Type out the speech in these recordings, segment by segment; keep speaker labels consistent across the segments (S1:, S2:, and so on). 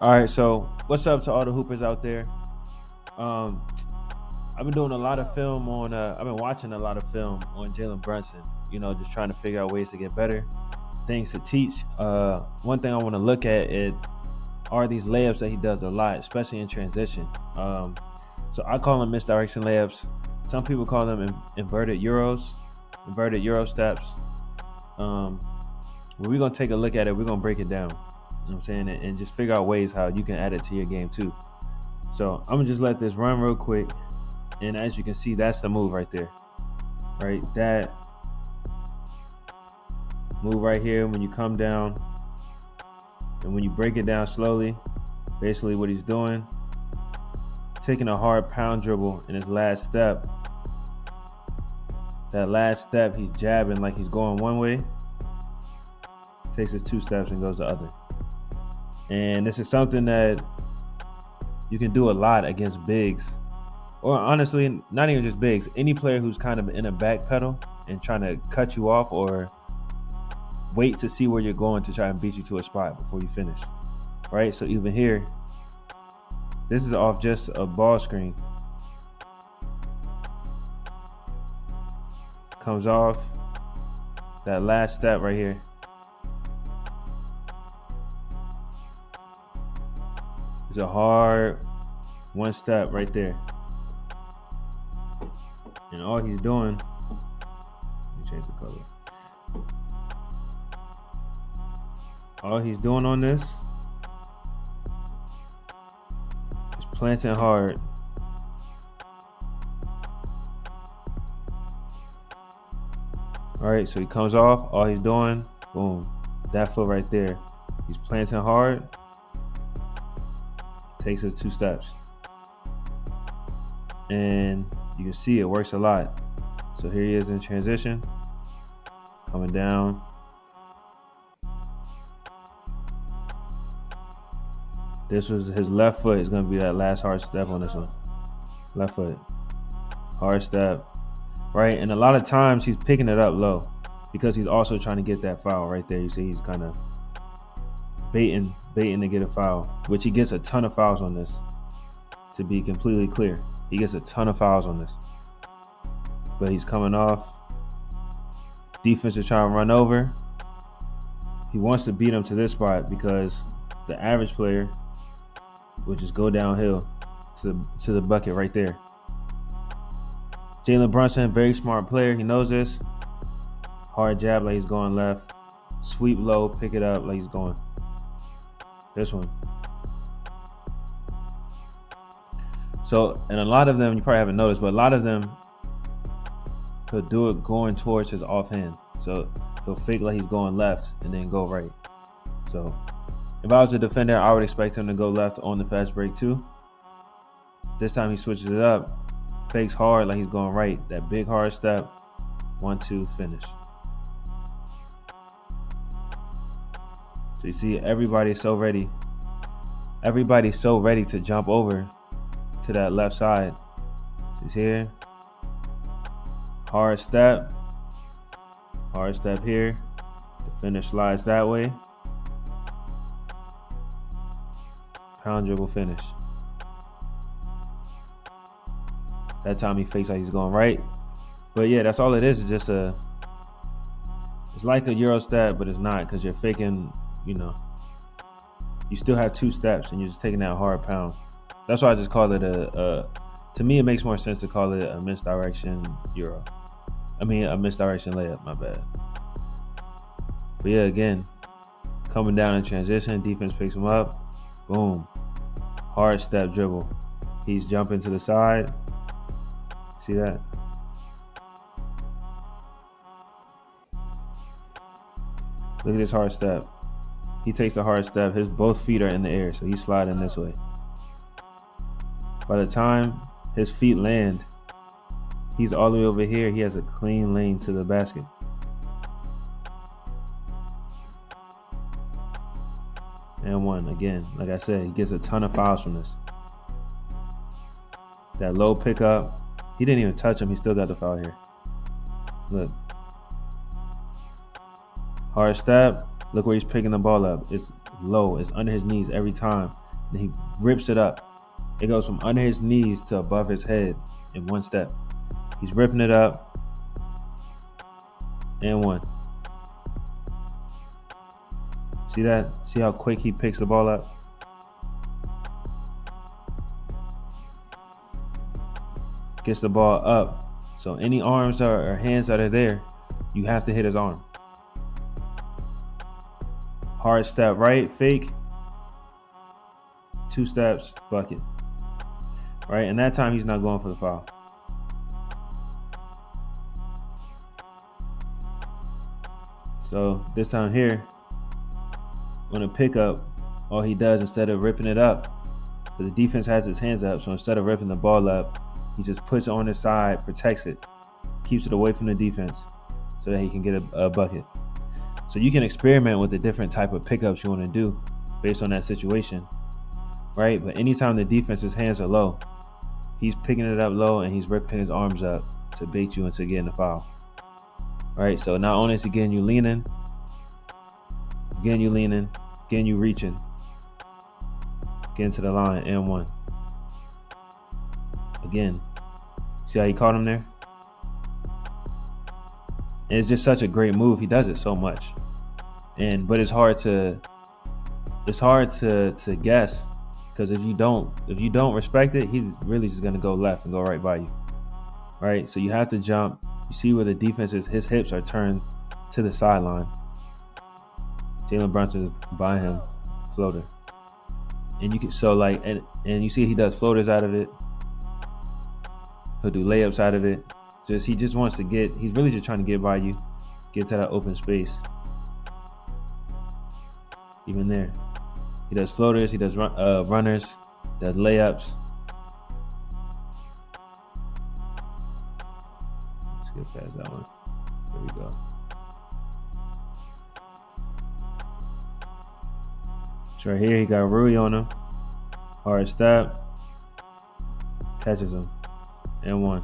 S1: All right, so what's up to all the hoopers out there? Um, I've been doing a lot of film on. I've been watching a lot of film on Jalen Brunson. Just trying to figure out ways to get better, things to teach. One thing I want to look at are these layups that he does a lot, especially in transition. So I call them misdirection layups. Some people call them inverted Euro steps. When we're gonna take a look at it, we're gonna break it down. You know what I'm saying, and just figure out ways how you can add it to your game too. So I'm gonna just let this run real quick, and as you can see, that's the move right there, right? That move right here when you come down, and when you break it down slowly, basically what he's doing, taking a hard pound dribble in his last step. That last step, he's jabbing like he's going one way, takes his 2 steps and goes the other. And this is something that you can do a lot against bigs, or honestly, not even just bigs. Any player who's kind of in a back pedal and trying to cut you off or wait to see where you're going to try and beat you to a spot before you finish, right? So even here, this is off just a ball screen. Comes off that last step right here. It's a hard 1 step right there. And all he's doing, let me change the color. All he's doing on this is planting hard. All right, so he comes off, all he's doing, boom, that foot right there. He's planting hard, takes his 2 steps. And you can see it works a lot. So here he is in transition, coming down. This was his left foot is going to be that last hard step on this one. Left foot, hard step, right? And a lot of times he's picking it up low because he's also trying to get that foul right there. You see he's kind of baiting to get a foul, which he gets a ton of fouls on this. To be completely clear, he gets a ton of fouls on this. But he's coming off. Defense is trying to run over. He wants to beat him to this spot because the average player would just go downhill to the bucket right there. Jalen Brunson, very smart player. He knows this. Hard jab like he's going left. Sweep low, pick it up like he's going. This one. So, and a lot of them, you probably haven't noticed, but a lot of them, he'll do it going towards his offhand. So he'll fake like he's going left and then go right. So if I was a defender, I would expect him to go left on the fast break too. This time he switches it up, fakes hard like he's going right. That big hard step, 1-2, finish. So you see everybody's so ready. Everybody's so ready to jump over to that left side. He's here. Hard step here. The finish slides that way. Pound dribble finish. That time he fakes like he's going right. But yeah, that's all it is. It's just it's like a Euro step, but it's not because you're faking, you still have 2 steps and you're just taking that hard pound. That's why I just call it to me, it makes more sense to call it a misdirection Euro. A misdirection layup, my bad. But yeah, again, coming down in transition, defense picks him up. Boom. Hard step dribble. He's jumping to the side. See that? Look at this hard step. He takes a hard step. His both feet are in the air, so he's sliding this way. By the time his feet land, he's all the way over here. He has a clean lane to the basket. And 1, again, like I said, he gets a ton of fouls from this. That low pickup, he didn't even touch him. He still got the foul here. Look. Hard step. Look where he's picking the ball up. It's low. It's under his knees every time. Then he rips it up. It goes from under his knees to above his head in one step. He's ripping it up. And one. See that? See how quick he picks the ball up? Gets the ball up. So any arms or hands that are there, you have to hit his arm. Hard step right, fake. 2 steps, bucket. Right? And that time he's not going for the foul. So this time here, on a pickup, all he does, instead of ripping it up, because the defense has his hands up, so instead of ripping the ball up, he just puts it on his side, protects it, keeps it away from the defense so that he can get a bucket. So you can experiment with the different type of pickups you want to do based on that situation, right? But anytime the defense's hands are low, he's picking it up low and he's ripping his arms up to bait you into getting a foul, right? So not only is he getting you leaning, getting you reaching, getting to the line, and one. Again, see how he caught him there? And it's just such a great move. He does it so much, but it's hard to guess, because if you don't respect it, he's really just gonna go left and go right by you, right? So you have to jump. You see where the defense is? His hips are turned to the sideline. Jalen Brunson is by him, floater, and you can and you see he does floaters out of it. He'll do layups out of it. He just wants to get. He's really just trying to get by you, get to that open space. Even there, he does floaters. He does runners. Does layups. Let's get past that one. There we go. Right here, he got Rui on him. Hard step. Catches him. And one.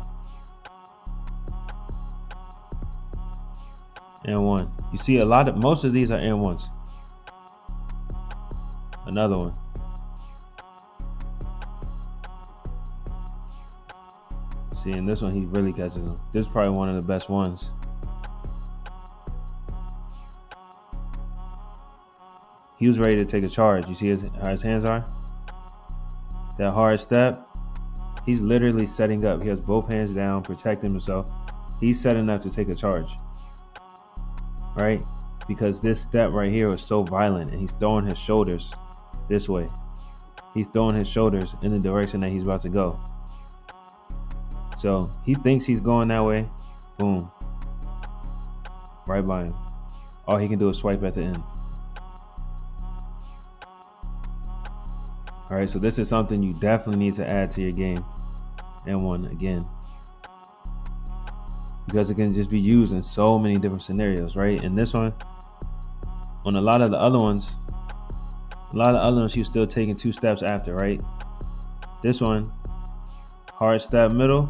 S1: And one. You see most of these are and ones. Another one. See, in this one, he really catches him. This is probably one of the best ones. He was ready to take a charge. You see how his hands are? That hard step. He's literally setting up. He has both hands down, protecting himself. He's setting up to take a charge. Right? Because this step right here was so violent, and he's throwing his shoulders this way. He's throwing his shoulders in the direction that he's about to go. So he thinks he's going that way. Boom. Right by him. All he can do is swipe at the end. All right, so this is something you definitely need to add to your game. And one again. Because it can just be used in so many different scenarios, right? And this one, on a lot of the other ones, you're still taking 2 steps after, right? This one, hard step middle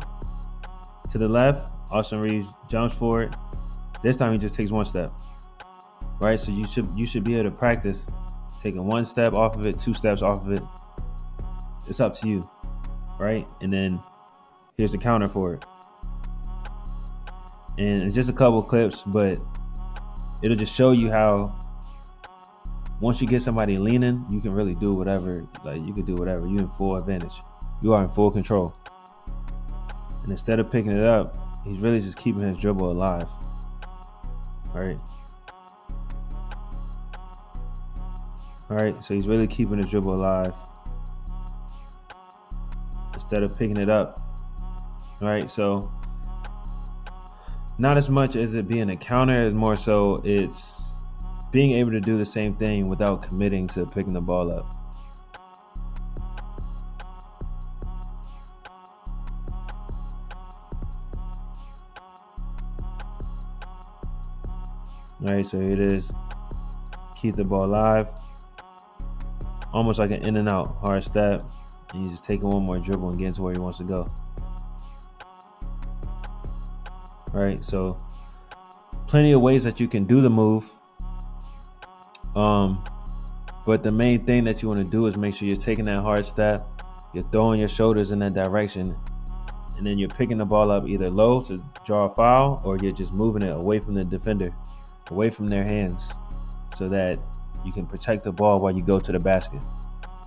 S1: to the left. Austin Reeves jumps for it. This time he just takes 1 step, right? So you should be able to practice taking 1 step off of it, 2 steps off of it. It's up to you, right? And then here's the counter for it. And it's just a couple clips, but it'll just show you how once you get somebody leaning, you can really do whatever. Like, you can do whatever. You're in full advantage. You are in full control. And instead of picking it up, he's really just keeping his dribble alive. All right, so he's really keeping his dribble alive instead of picking it up. All right, so not as much as it being a counter, as more so it's being able to do the same thing without committing to picking the ball up. All right, so here it is. Keep the ball alive. Almost like an in and out hard step. And he's just taking one more dribble and getting to where he wants to go. All right, so plenty of ways that you can do the move. But the main thing that you want to do is make sure you're taking that hard step, you're throwing your shoulders in that direction, and then you're picking the ball up either low to draw a foul, or you're just moving it away from the defender, away from their hands, so that you can protect the ball while you go to the basket.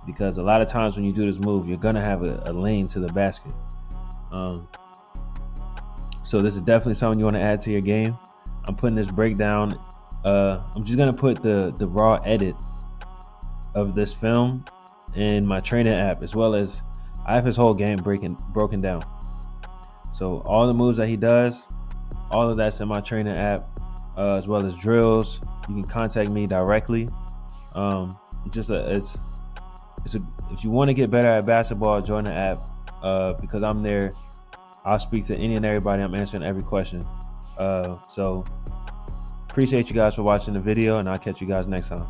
S1: Because a lot of times when you do this move, you're going to have a lane to the basket. So this is definitely something you want to add to your game. I'm putting this breakdown. I'm just going to put the raw edit of this film in my training app, as well as I have his whole game broken down. So all the moves that he does, all of that's in my training app, as well as drills. You can contact me directly. If you want to get better at basketball, join the app, because I'm there. I'll speak to any and everybody. I'm answering every question. So appreciate you guys for watching the video, and I'll catch you guys next time.